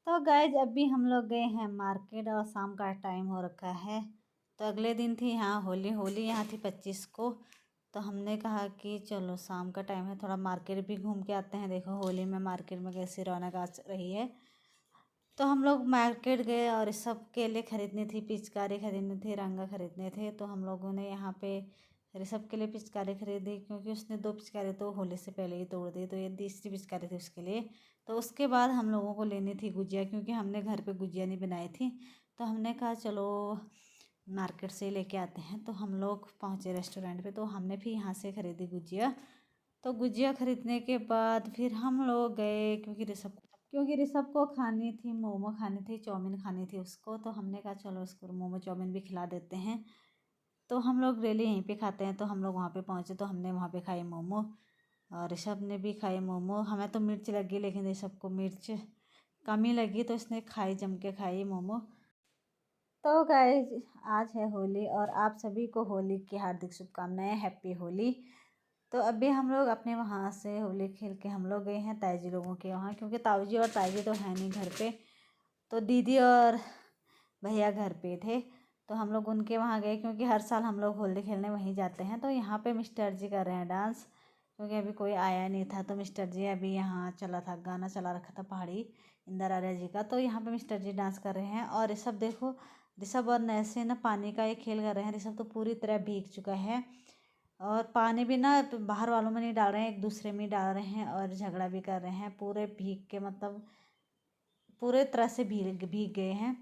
तो गाइज अभी हम लोग गए हैं मार्केट और शाम का टाइम हो रखा है। तो अगले दिन थी यहाँ होली। होली यहाँ थी 25 को। तो हमने कहा कि चलो शाम का टाइम है, थोड़ा मार्केट भी घूम के आते हैं। देखो होली में मार्केट में कैसी रौनक आ रही है। तो हम लोग मार्केट गए और इस सब के लिए ख़रीदनी थी, पिचकारी ख़रीदनी थी, रंगा ख़रीदने थे। तो हम लोगों ने यहाँ पे ऋषभ के लिए पिचकारी खरीदी, क्योंकि उसने 2 पिचकारी तो होली से पहले ही तोड़ दी। तो ये तीसरी पिचकारी थी उसके लिए। तो उसके बाद हम लोगों को लेनी थी गुजिया, क्योंकि हमने घर पे गुजिया नहीं बनाई थी। तो हमने कहा चलो मार्केट से लेके आते हैं। तो हम लोग पहुँचे रेस्टोरेंट पे। तो हमने भी यहाँ से ख़रीदी गुजिया। तो गुजिया ख़रीदने के बाद फिर हम लोग गए, क्योंकि ऋषभ को खानी थी मोमो, खानी थी चाउमीन, खानी थी उसको। तो हमने कहा चलो उसको मोमो चाउमीन भी खिला देते हैं। तो हम लोग डेली यहीं पे खाते हैं। तो हम लोग वहाँ पे पहुँचे तो हमने वहाँ पे खाई मोमो, और ऋषभ ने भी खाई मोमो। हमें तो मिर्च लगी, लेकिन ऋषभ को मिर्च कम ही लगी, तो इसने खाई, जम के खाई मोमो। तो गाइज आज है होली, और आप सभी को होली की हार्दिक शुभकामनाएं, हैप्पी होली। तो अभी हम लोग अपने वहाँ से होली खेल के हम लोग गए हैं ताई जी लोगों के वहाँ, क्योंकि ताऊ जी और ताई जी तो है नहीं घर पे। तो दीदी और भैया घर पे थे। तो हम लोग उनके वहाँ गए, क्योंकि हर साल हम लोग होली खेलने वहीं जाते हैं। तो यहाँ पे मिस्टर जी कर रहे हैं डांस, क्योंकि अभी कोई आया नहीं था। तो मिस्टर जी अभी यहाँ चला था, गाना चला रखा था पहाड़ी इंदिरा आर्या जी का। तो यहाँ पे मिस्टर जी डांस कर रहे हैं। और ऋषभ देखो, ऋषभ और नैसे ना पानी का ये खेल कर रहे हैं। ऋषभ तो पूरी तरह भीग चुका है, और पानी भी ना बाहर वालों में नहीं डाल रहे हैं, एक दूसरे में डाल रहे हैं, और झगड़ा भी कर रहे हैं पूरे भीग के, मतलब पूरे तरह से भीग भीग गए हैं।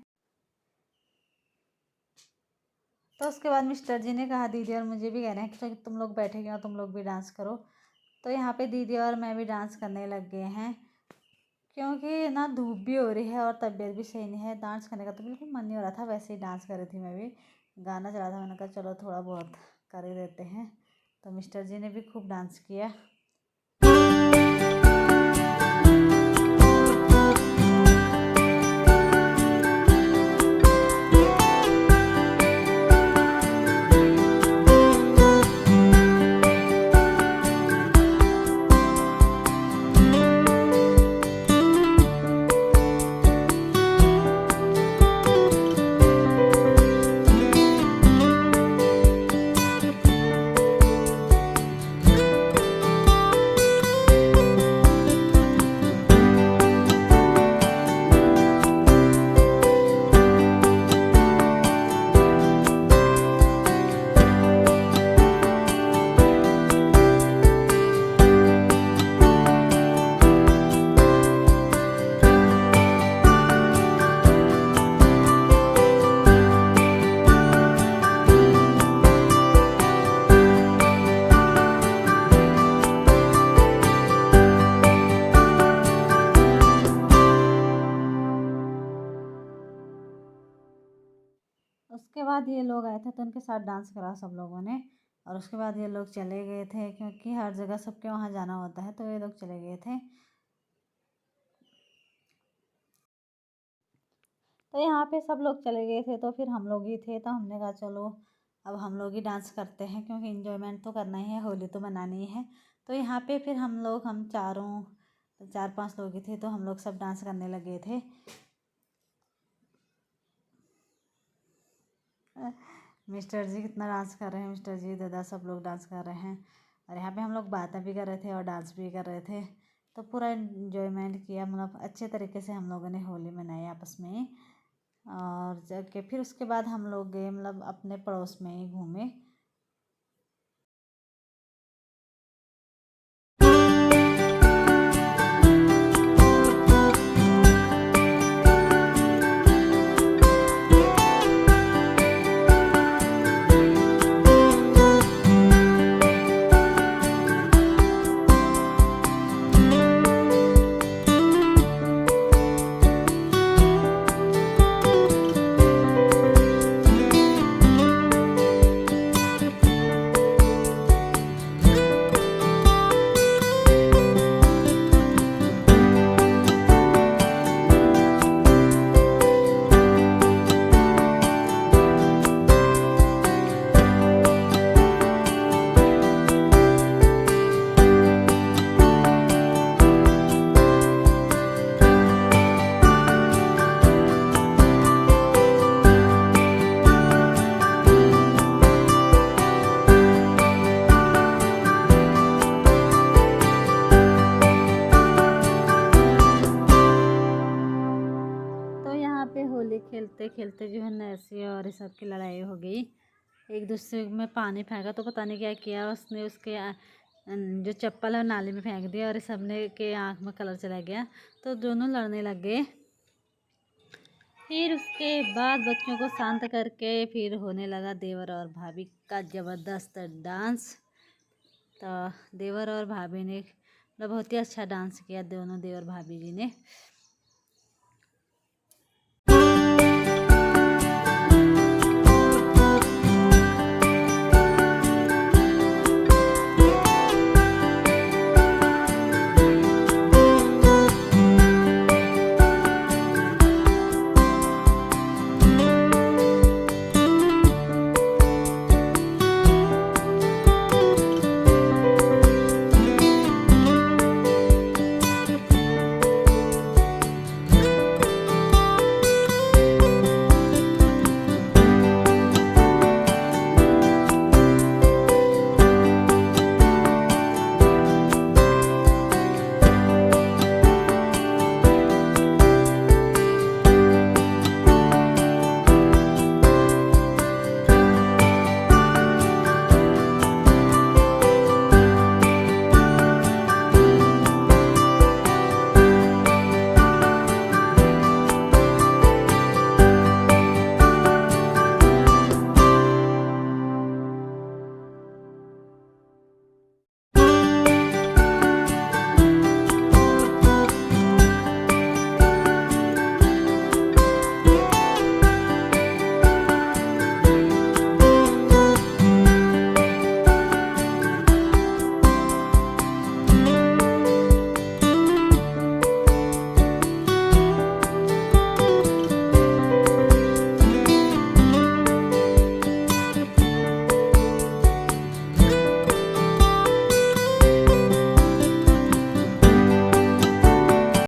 तो उसके बाद मिस्टर जी ने कहा, दीदी और मुझे भी कह रहे हैं कि तुम लोग बैठे क्यों, तुम लोग भी डांस करो। तो यहाँ पे दीदी और मैं भी डांस करने लग गए हैं, क्योंकि ना धूप भी हो रही है और तबीयत भी सही नहीं है। डांस करने का तो बिल्कुल मन नहीं हो रहा था, वैसे ही डांस कर रही थी मैं भी। गाना चला था, मैंने कहा चलो थोड़ा बहुत कर ही देते हैं। तो मिस्टर जी ने भी खूब डांस किया। उसके बाद ये लोग आए थे, तो उनके साथ डांस करा सब लोगों ने। और उसके बाद ये लोग चले गए थे, क्योंकि हर जगह सबके वहाँ जाना होता है। तो ये लोग चले गए थे। तो यहाँ पे सब लोग चले गए थे, तो फिर हम लोग ही थे। तो हमने कहा चलो अब हम लोग ही डांस करते हैं, क्योंकि इन्जॉयमेंट तो करना ही है, होली तो मनानी ही है। तो यहाँ पे फिर हम चारों 4-5 लोग ही थे। तो हम लोग सब डांस करने लगे थे। मिस्टर जी कितना डांस कर रहे हैं, मिस्टर जी दादा सब लोग डांस कर रहे हैं। और यहाँ पे हम लोग बातें भी कर रहे थे और डांस भी कर रहे थे। तो पूरा इन्जॉयमेंट किया, मतलब अच्छे तरीके से हम लोगों ने होली मनाई आपस में। और जाके फिर उसके बाद हम लोग गए, मतलब अपने पड़ोस में ही घूमे। खेलते खेलते जो है नैसी और इस सब की लड़ाई हो गई। एक दूसरे में पानी फेंका तो पता नहीं क्या किया उसने, उसके जो चप्पल है नाली में फेंक दिया और इस सब ने के आँख में कलर चला गया तो दोनों लड़ने लग गए। फिर उसके बाद बच्चों को शांत करके फिर होने लगा देवर और भाभी का ज़बरदस्त डांस। तो देवर और भाभी ने मतलब बहुत ही अच्छा डांस किया, दोनों देवर भाभी जी ने।